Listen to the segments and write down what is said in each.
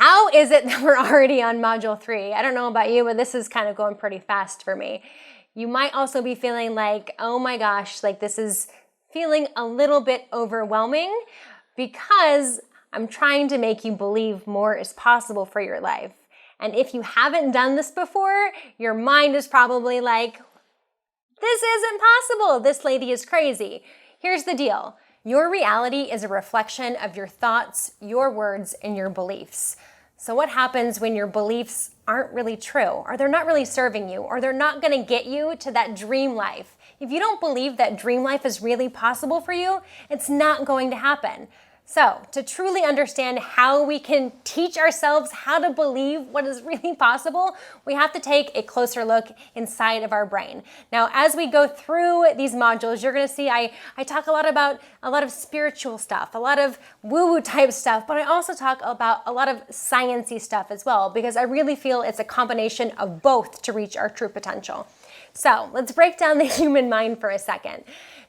How is it that we're already on module 3? I don't know about you, but this is kind of going pretty fast for me. You might also be feeling like, oh my gosh, like this is feeling a little bit overwhelming because I'm trying to make you believe more is possible for your life. And if you haven't done this before, your mind is probably like, this isn't possible. This lady is crazy. Here's the deal. Your reality is a reflection of your thoughts, your words, and your beliefs. So what happens when your beliefs aren't really true, or they're not really serving you, or they're not going to get you to that dream life? If you don't believe that dream life is really possible for you, it's not going to happen. So, to truly understand how we can teach ourselves how to believe what is really possible, we have to take a closer look inside of our brain. Now, as we go through these modules, you're going to see I talk a lot about a lot of spiritual stuff, a lot of woo-woo type stuff, but I also talk about a lot of sciencey stuff as well, because I really feel it's a combination of both to reach our true potential. So, let's break down the human mind for a second.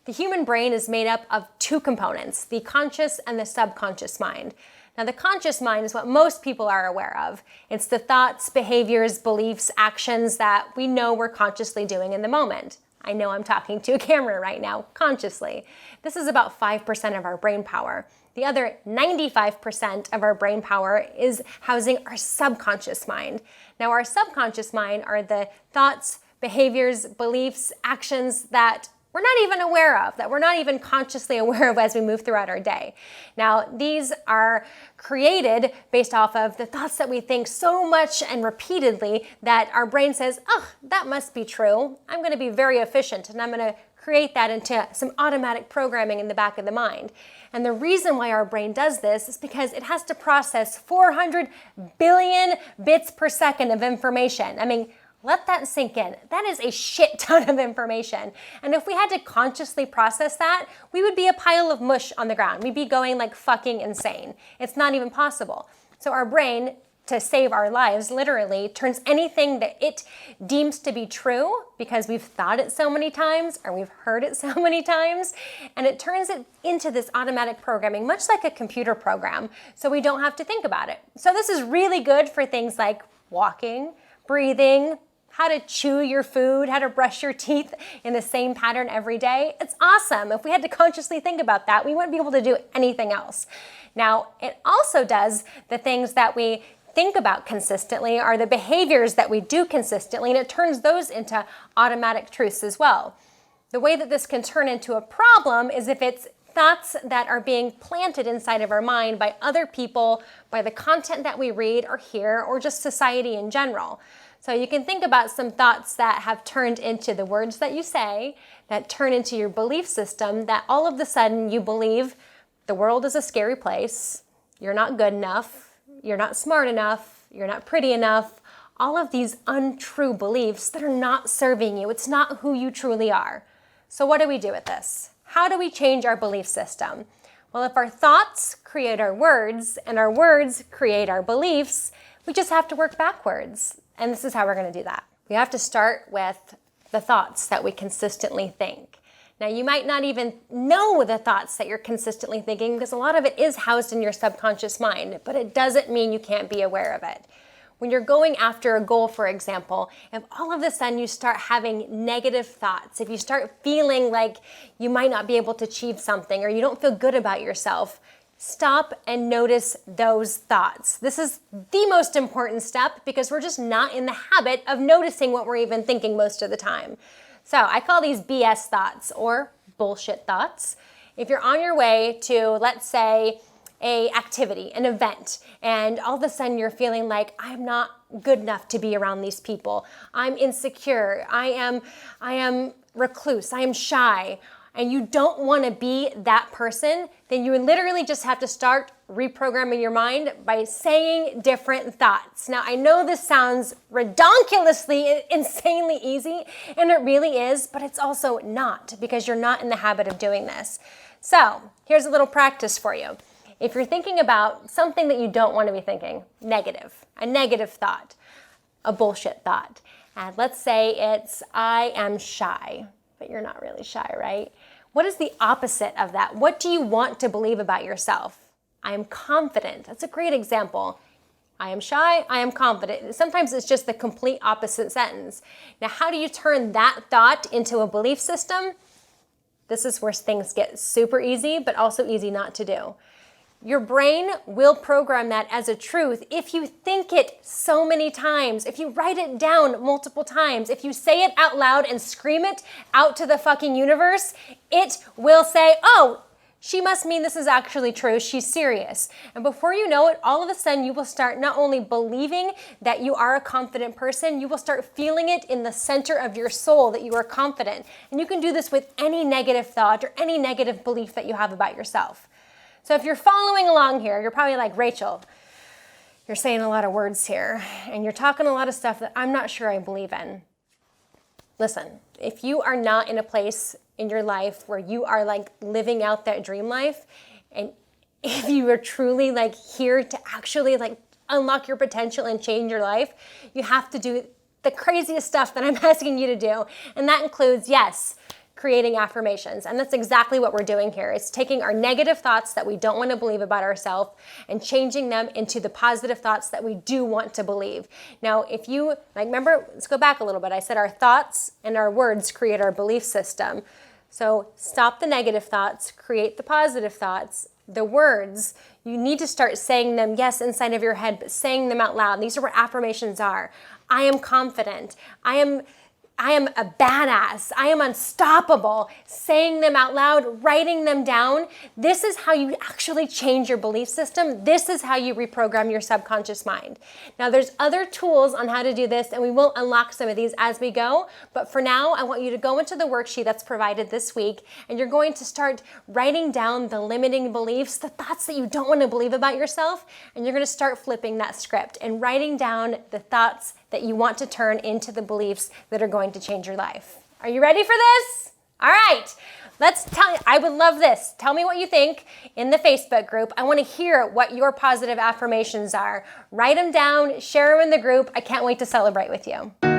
The human brain is made up of two components, the conscious and the subconscious mind. Now, the conscious mind is what most people are aware of. It's the thoughts, behaviors, beliefs, actions that we know we're consciously doing in the moment. I know I'm talking to a camera right now, consciously. This is about 5% of our brain power. The other 95% of our brain power is housing our subconscious mind. Now, our subconscious mind are the thoughts, behaviors, beliefs, actions that we're not even aware of, that we're not even consciously aware of as we move throughout our day. Now, these are created based off of the thoughts that we think so much and repeatedly that our brain says, oh, that must be true. I'm going to be very efficient and I'm going to create that into some automatic programming in the back of the mind. And the reason why our brain does this is because it has to process 400 billion bits per second of information. I mean, let that sink in. That is a shit ton of information. And if we had to consciously process that, we would be a pile of mush on the ground. We'd be going like fucking insane. It's not even possible. So our brain, to save our lives, literally turns anything that it deems to be true because we've thought it so many times or we've heard it so many times, and it turns it into this automatic programming, much like a computer program, so we don't have to think about it. So this is really good for things like walking, breathing, how to chew your food, how to brush your teeth in the same pattern every day. It's awesome. If we had to consciously think about that, we wouldn't be able to do anything else. Now, it also does the things that we think about consistently are the behaviors that we do consistently, and it turns those into automatic truths as well. The way that this can turn into a problem is if it's thoughts that are being planted inside of our mind by other people, by the content that we read or hear, or just society in general. So you can think about some thoughts that have turned into the words that you say, that turn into your belief system, that all of a sudden you believe the world is a scary place, you're not good enough, you're not smart enough, you're not pretty enough, all of these untrue beliefs that are not serving you. It's not who you truly are. So what do we do with this? How do we change our belief system? Well, if our thoughts create our words and our words create our beliefs, we just have to work backwards. And this is how we're going to do that. We have to start with the thoughts that we consistently think. Now, you might not even know the thoughts that you're consistently thinking because a lot of it is housed in your subconscious mind, but it doesn't mean you can't be aware of it. When you're going after a goal, for example, if all of a sudden you start having negative thoughts, if you start feeling like you might not be able to achieve something or you don't feel good about yourself, stop and notice those thoughts. This is the most important step because we're just not in the habit of noticing what we're even thinking most of the time. So I call these BS thoughts or bullshit thoughts. If you're on your way to, let's say, a activity, an event, and all of a sudden you're feeling like I'm not good enough to be around these people. I'm insecure. I am recluse. I am shy. And you don't want to be that person, then you literally just have to start reprogramming your mind by saying different thoughts. Now, I know this sounds redonkulously, insanely easy, and it really is, but it's also not because you're not in the habit of doing this. So here's a little practice for you. If you're thinking about something that you don't want to be thinking, negative, a negative thought, a bullshit thought, and let's say it's, I am shy. But you're not really shy, right? What is the opposite of that? What do you want to believe about yourself? I am confident. That's a great example. I am shy, I am confident. Sometimes it's just the complete opposite sentence. Now, how do you turn that thought into a belief system? This is where things get super easy, but also easy not to do. Your brain will program that as a truth if you think it so many times, if you write it down multiple times, if you say it out loud and scream it out to the fucking universe, it will say, oh, she must mean this is actually true. She's serious. And before you know it, all of a sudden you will start not only believing that you are a confident person, you will start feeling it in the center of your soul that you are confident. And you can do this with any negative thought or any negative belief that you have about yourself. So if you're following along here, you're probably like, Rachel, you're saying a lot of words here and you're talking a lot of stuff that I'm not sure I believe in. Listen, if you are not in a place in your life where you are like living out that dream life, and if you are truly like here to actually like unlock your potential and change your life, you have to do the craziest stuff that I'm asking you to do. And that includes, yes, creating affirmations. And that's exactly what we're doing here. It's taking our negative thoughts that we don't want to believe about ourselves and changing them into the positive thoughts that we do want to believe. Now, if you, like, remember, let's go back a little bit. I said our thoughts and our words create our belief system. So stop the negative thoughts, create the positive thoughts. The words, you need to start saying them, yes, inside of your head, but saying them out loud. These are what affirmations are. I am confident. I am a badass. I am unstoppable. Saying them out loud, writing them down. This is how you actually change your belief system. This is how you reprogram your subconscious mind. Now, there's other tools on how to do this, and we will unlock some of these as we go. But for now, I want you to go into the worksheet that's provided this week, and you're going to start writing down the limiting beliefs, the thoughts that you don't want to believe about yourself, and you're going to start flipping that script and writing down the thoughts that you want to turn into the beliefs that are going to change your life. Are you ready for this? All right, I would love this. Tell me what you think in the Facebook group. I want to hear what your positive affirmations are. Write them down, share them in the group. I can't wait to celebrate with you.